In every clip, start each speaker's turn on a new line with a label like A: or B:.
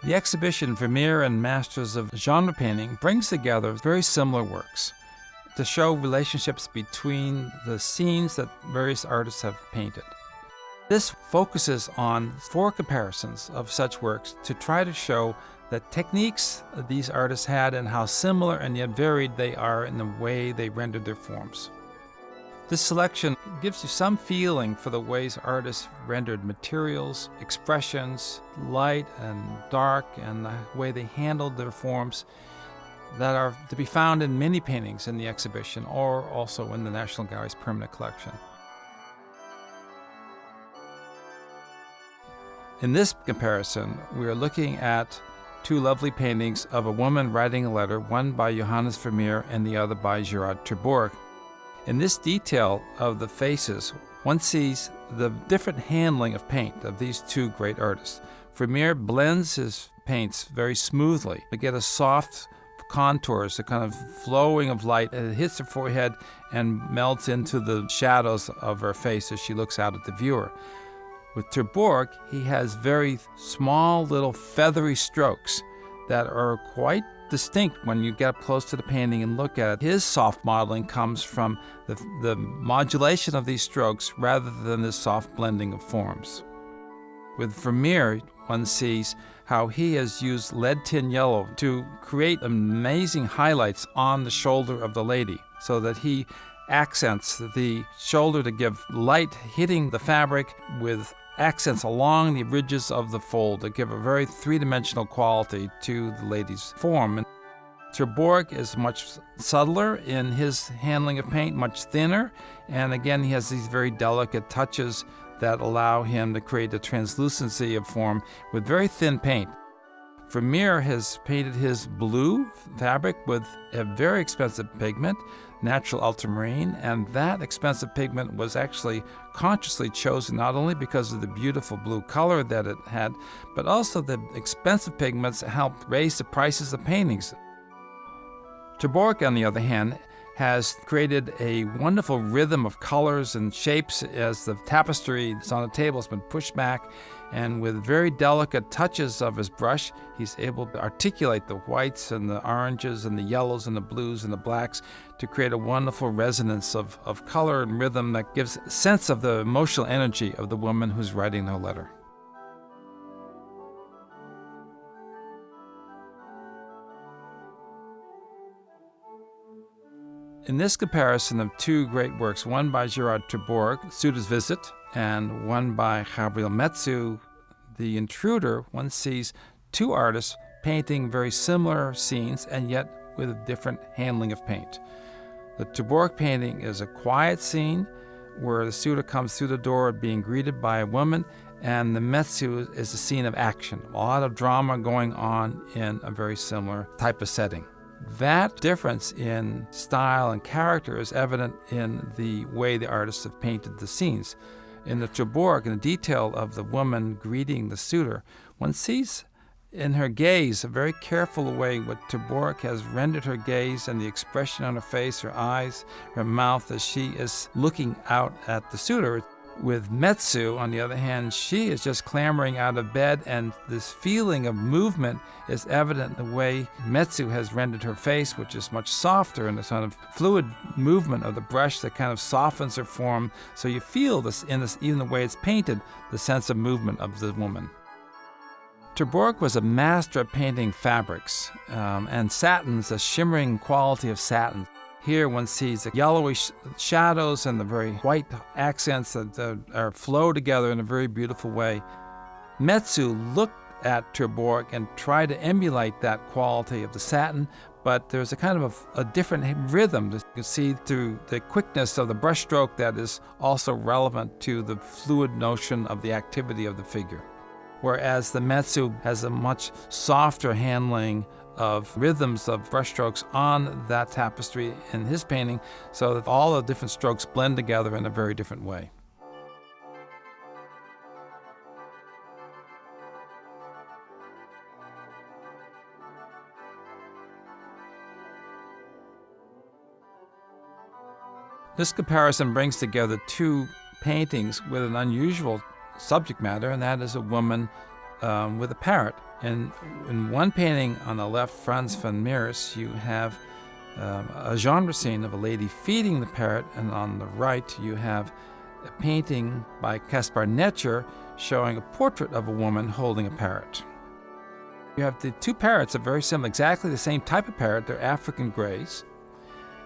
A: The exhibition Vermeer and Masters of Genre Painting brings together very similar works to show relationships between the scenes that various artists have painted. This focuses on 4 comparisons of such works to try to show the techniques these artists had and how similar and yet varied they are in the way they rendered their forms. This selection gives you some feeling for the ways artists rendered materials, expressions, light and dark, and the way they handled their forms that are to be found in many paintings in the exhibition or also in the National Gallery's permanent collection. In this comparison, we are looking at 2 lovely paintings of a woman writing a letter, one by Johannes Vermeer and the other by Gerard Terborch. In this detail of the faces, one sees the different handling of paint of these 2 great artists. Vermeer blends his paints very smoothly to get a soft contours, a kind of flowing of light, and it hits her forehead and melts into the shadows of her face as she looks out at the viewer. With Terborch, he has very small little feathery strokes that are quite distinct when you get up close to the painting and look at it. His soft modeling comes from the modulation of these strokes rather than this soft blending of forms. With Vermeer, one sees how he has used lead tin yellow to create amazing highlights on the shoulder of the lady, so that he accents the shoulder to give light hitting the fabric with accents along the ridges of the fold to give a very three-dimensional quality to the lady's form. And Terborch is much subtler in his handling of paint, much thinner, and again he has these very delicate touches that allow him to create a translucency of form with very thin paint. Vermeer has painted his blue fabric with a very expensive pigment, natural ultramarine, and that expensive pigment was actually consciously chosen not only because of the beautiful blue color that it had, but also the expensive pigments helped raise the prices of paintings. Terborch, on the other hand, has created a wonderful rhythm of colors and shapes as the tapestry that's on the table has been pushed back, and with very delicate touches of his brush, he's able to articulate the whites and the oranges and the yellows and the blues and the blacks to create a wonderful resonance of color and rhythm that gives a sense of the emotional energy of the woman who's writing her letter. In this comparison of 2 great works, one by Gerard Terborch, Suitor's Visit, and one by Gabriel Metsu, The Intruder, one sees 2 artists painting very similar scenes and yet with a different handling of paint. The Terborch painting is a quiet scene where the suitor comes through the door being greeted by a woman, and the Metsu is a scene of action, a lot of drama going on in a very similar type of setting. That difference in style and character is evident in the way the artists have painted the scenes. In the Terborch, in the detail of the woman greeting the suitor, one sees in her gaze a very careful way what Terborch has rendered her gaze and the expression on her face, her eyes, her mouth as she is looking out at the suitor. With Metsu, on the other hand, she is just clambering out of bed, and this feeling of movement is evident in the way Metsu has rendered her face, which is much softer, and the sort of fluid movement of the brush that kind of softens her form. So you feel this, even the way it's painted, the sense of movement of the woman. Terborch was a master at painting fabrics and satins, the shimmering quality of satin. Here one sees the yellowish shadows and the very white accents that flow together in a very beautiful way. Metsu looked at Terborch and tried to emulate that quality of the satin, but there's a kind of a different rhythm that you can see through the quickness of the brushstroke that is also relevant to the fluid notion of the activity of the figure. Whereas the Metsu has a much softer handling of rhythms of brushstrokes on that tapestry in his painting, so that all the different strokes blend together in a very different way. This comparison brings together 2 paintings with an unusual subject matter, and that is a woman with a parrot. And in one painting on the left, Frans van Mieris, you have a genre scene of a lady feeding the parrot, and on the right you have a painting by Caspar Netscher showing a portrait of a woman holding a parrot. You have the two parrots are very similar, exactly the same type of parrot. They're African greys.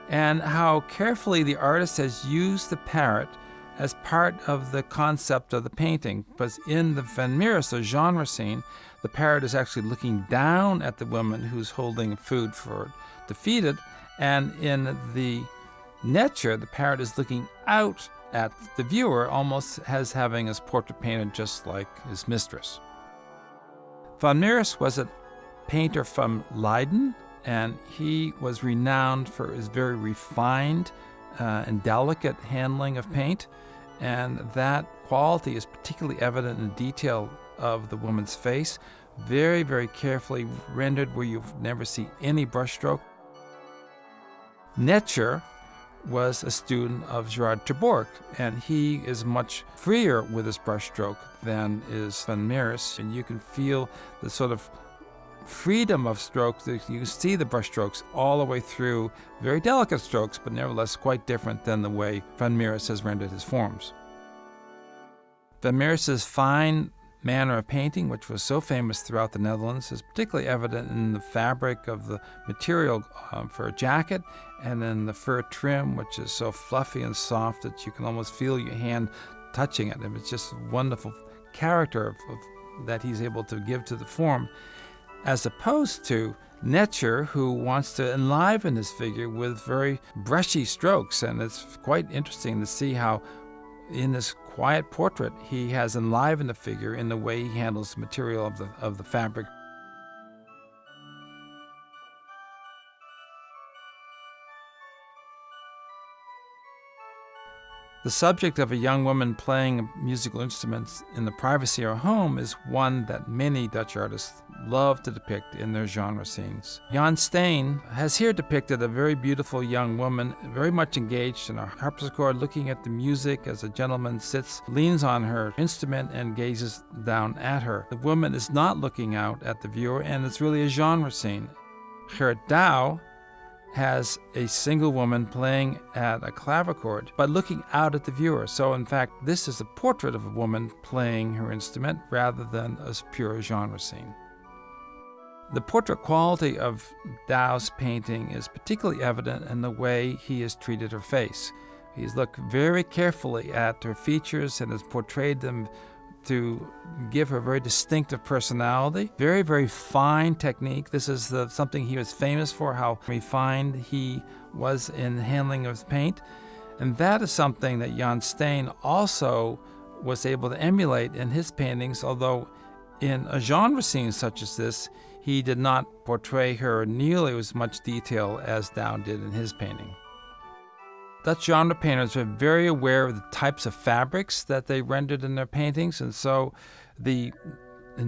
A: And how carefully the artist has used the parrot as part of the concept of the painting. Because in the Van Mieris, the genre scene, the parrot is actually looking down at the woman who's holding food for it to feed it. And in the Netscher, the parrot is looking out at the viewer, almost as having his portrait painted just like his mistress. Van Mieris was a painter from Leiden, and he was renowned for his very refined and delicate handling of paint, and that quality is particularly evident in the detail of the woman's face, very, very carefully rendered where you never see any brushstroke. Netscher was a student of Gerard Terborch, and he is much freer with his brushstroke than is Van Mieris, and you can feel the sort of freedom of strokes. You can see the brushstrokes all the way through, very delicate strokes, but nevertheless quite different than the way Van Mieris has rendered his forms. Van Mieris's fine manner of painting, which was so famous throughout the Netherlands, is particularly evident in the fabric of the material for a jacket, and in the fur trim, which is so fluffy and soft that you can almost feel your hand touching it. And it's just a wonderful character that he's able to give to the form, as opposed to Netscher, who wants to enliven his figure with very brushy strokes. And it's quite interesting to see how in this quiet portrait he has enlivened the figure in the way he handles the material of the fabric. The subject of a young woman playing musical instruments in the privacy of her home is one that many Dutch artists love to depict in their genre scenes. Jan Steen has here depicted a very beautiful young woman, very much engaged in a harpsichord, looking at the music as a gentleman sits, leans on her instrument, and gazes down at her. The woman is not looking out at the viewer, and it's really a genre scene. Gerrit Douw has a single woman playing at a clavichord, but looking out at the viewer. So in fact, this is a portrait of a woman playing her instrument rather than a pure genre scene. The portrait quality of Douw's painting is particularly evident in the way he has treated her face. He's looked very carefully at her features and has portrayed them to give her a very distinctive personality. Very, very fine technique. This is something he was famous for, how refined he was in handling of paint. And that is something that Jan Steen also was able to emulate in his paintings, although in a genre scene such as this, he did not portray her nearly as much detail as Douw did in his painting. Dutch genre painters are very aware of the types of fabrics that they rendered in their paintings, and so in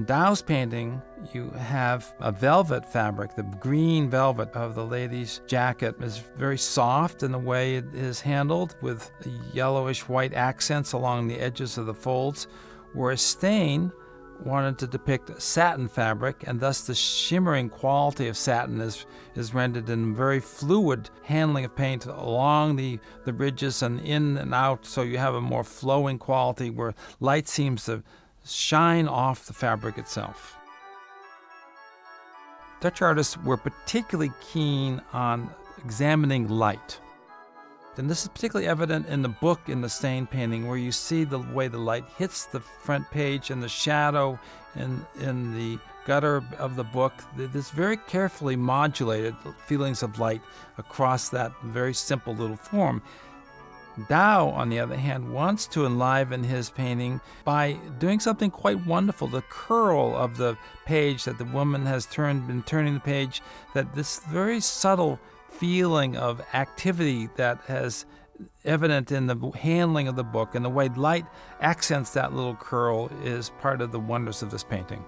A: Douw's painting, you have a velvet fabric. The green velvet of the lady's jacket is very soft in the way it is handled, with yellowish white accents along the edges of the folds, whereas Steen wanted to depict satin fabric, and thus the shimmering quality of satin is rendered in very fluid handling of paint along the ridges and in and out, so you have a more flowing quality where light seems to shine off the fabric itself. Dutch artists were particularly keen on examining light. And this is particularly evident in the book in the Steen painting, where you see the way the light hits the front page and the shadow in the gutter of the book. This very carefully modulated feelings of light across that very simple little form. Douw, on the other hand, wants to enliven his painting by doing something quite wonderful. The curl of the page that the woman has been turning the page, that this very subtle feeling of activity that is evident in the handling of the book and the way light accents that little curl is part of the wonders of this painting.